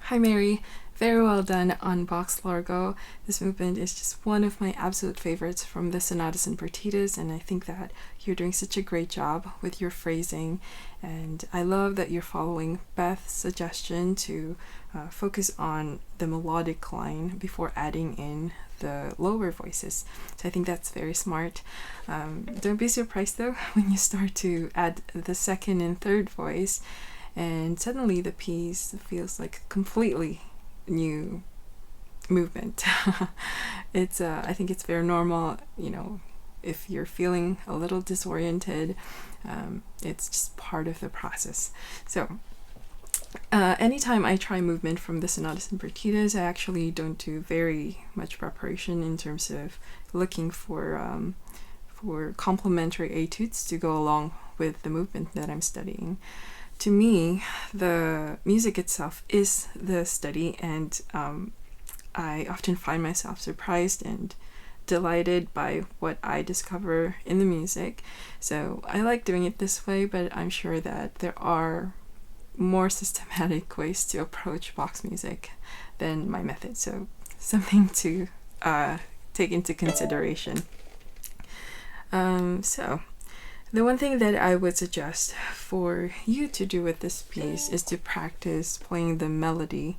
Hi Mary, very well done on Bach's Largo. This movement is just one of my absolute favorites from the sonatas and partitas, and I think that you're doing such a great job with your phrasing, and I love that you're following Beth's suggestion to focus on the melodic line before adding in the lower voices. So I think that's very smart. Don't be surprised though when you start to add the second and third voice, and suddenly the piece feels like a completely new movement. It's I think it's very normal, if you're feeling a little disoriented. It's just part of the process. So anytime I try movement from the sonatas and partitas, I actually don't do very much preparation in terms of looking for complementary etudes to go along with the movement that I'm studying. To me, the music itself is the study, and I often find myself surprised and delighted by what I discover in the music. So I like doing it this way, but I'm sure that there are more systematic ways to approach Bach's music than my method. So something to take into consideration. So the one thing that I would suggest for you to do with this piece is to practice playing the melody.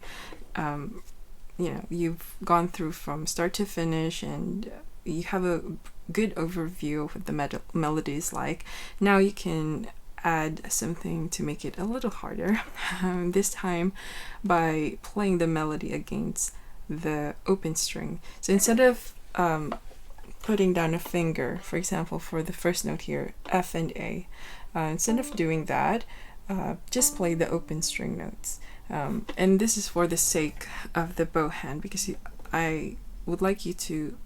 You've gone through from start to finish and you have a good overview of what the melody is like. Now you can add something to make it a little harder, this time by playing the melody against the open string. So instead of putting down a finger, for example, for the first note here, F and A, instead of doing that, just play the open string notes. And this is for the sake of the bow hand, because I would like you to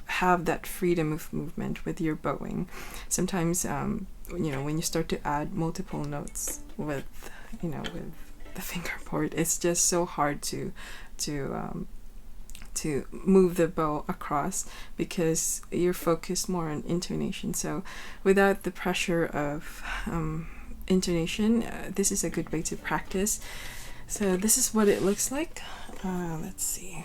have that freedom of movement with your bowing. Sometimes, when you start to add multiple notes with the fingerboard, it's just so hard to move the bow across because you're focused more on intonation. So without the pressure of intonation, this is a good way to practice. So this is what it looks like. Let's see.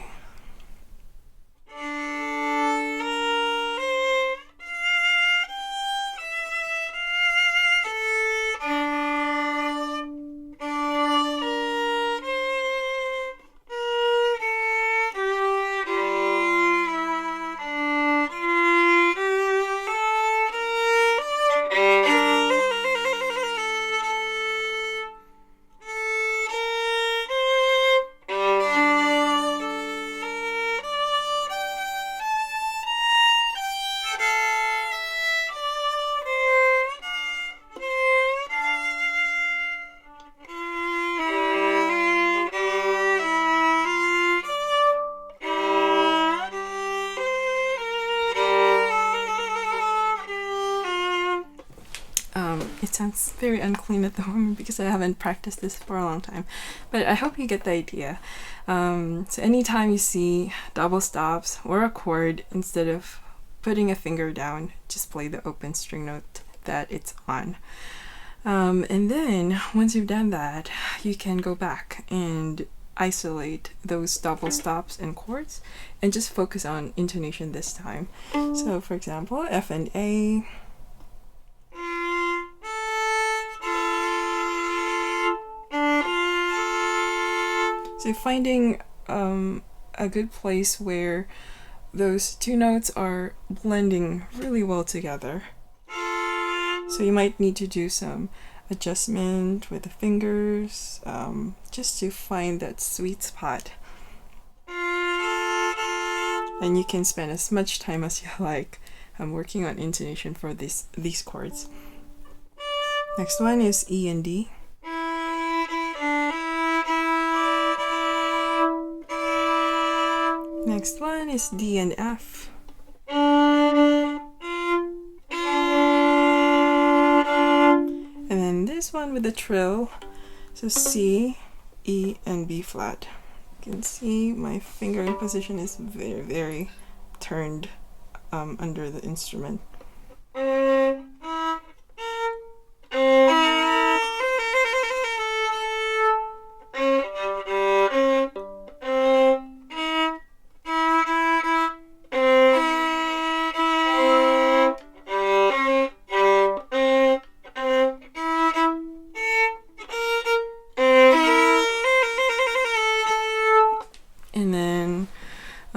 It sounds very unclean at the moment because I haven't practiced this for a long time, but I hope you get the idea. So anytime you see double stops or a chord, instead of putting a finger down, just play the open string note that it's on. And then once you've done that, you can go back and isolate those double stops and chords and just focus on intonation this time. So for example, F and A. So finding a good place where those two notes are blending really well together. So you might need to do some adjustment with the fingers, just to find that sweet spot. And you can spend as much time as you like working on intonation for these chords. Next one is E and D. Next one is D and F. And then this one with the trill, so C, E, and B flat. You can see my fingering position is very, very turned under the instrument.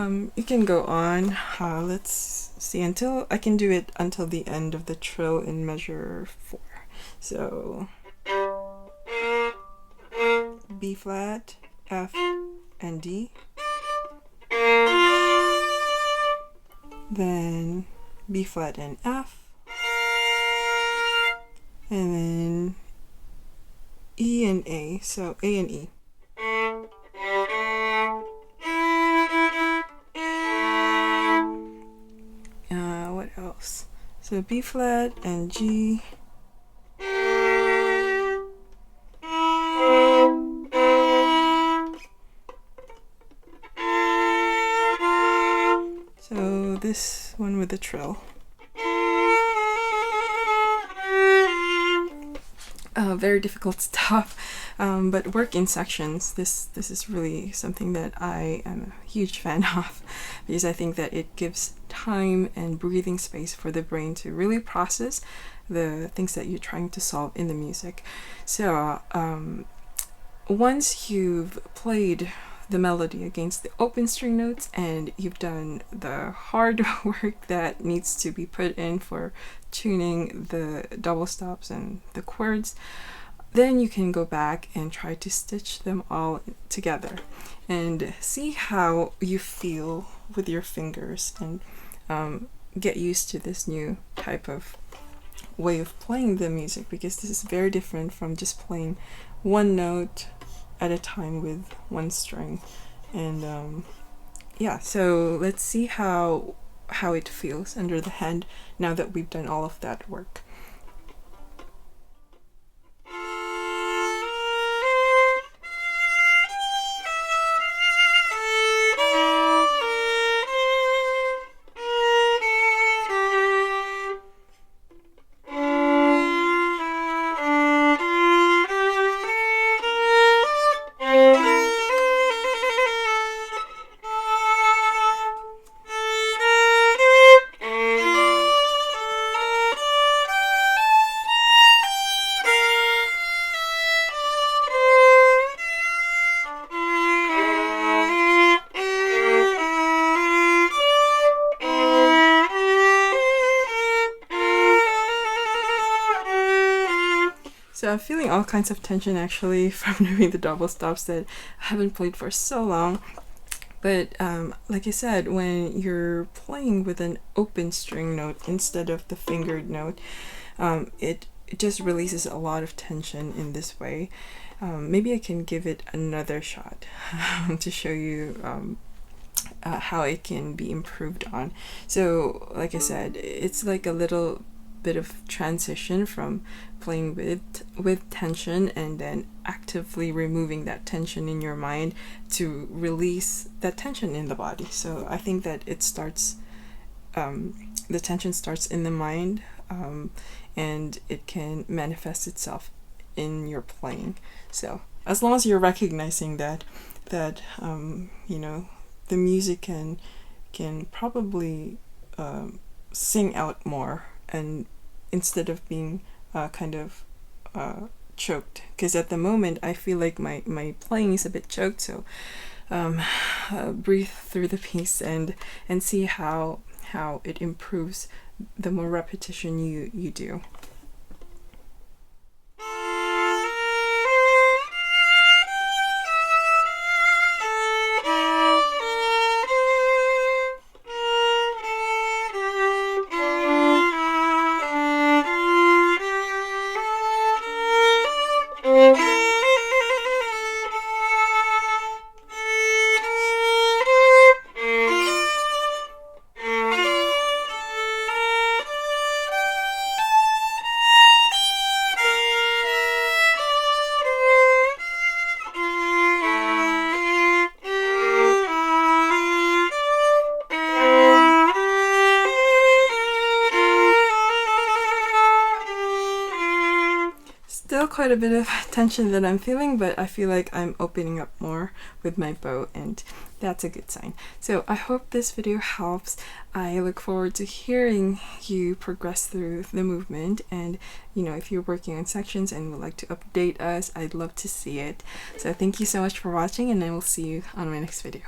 You can go on. Let's see, until I can do it until the end of the trill in measure 4. So B flat, F, and D. Then B flat and F. And then E and A, so A and E. What else? So B flat and G. So this one with the trill. Very difficult stuff, but work in sections. This is really something that I am a huge fan of, because I think that it gives time and breathing space for the brain to really process the things that you're trying to solve in the music. So once you've played the melody against the open string notes and you've done the hard work that needs to be put in for tuning the double stops and the chords, then you can go back and try to stitch them all together and see how you feel with your fingers, and get used to this new type of way of playing the music, because this is very different from just playing one note at a time with one string. And yeah, so let's see how it feels under the hand now that we've done all of that work. So I'm feeling all kinds of tension actually from doing the double stops that I haven't played for so long. But like I said, when you're playing with an open string note instead of the fingered note, it just releases a lot of tension in this way. Maybe I can give it another shot to show you how it can be improved on. So like I said, it's like a little bit of transition from playing with tension and then actively removing that tension in your mind to release that tension in the body. So I think that it starts, the tension starts in the mind, and it can manifest itself in your playing. So as long as you're recognizing that you know, the music can probably sing out more, and instead of being kind of choked, because at the moment I feel like my playing is a bit choked. So breathe through the piece and see how it improves the more repetition you do. Still quite a bit of tension that I'm feeling, but I feel like I'm opening up more with my bow, and that's a good sign. So I hope this video helps. I look forward to hearing you progress through the movement, and you know, if you're working on sections and would like to update us, I'd love to see it. So thank you so much for watching, and I will see you on my next video.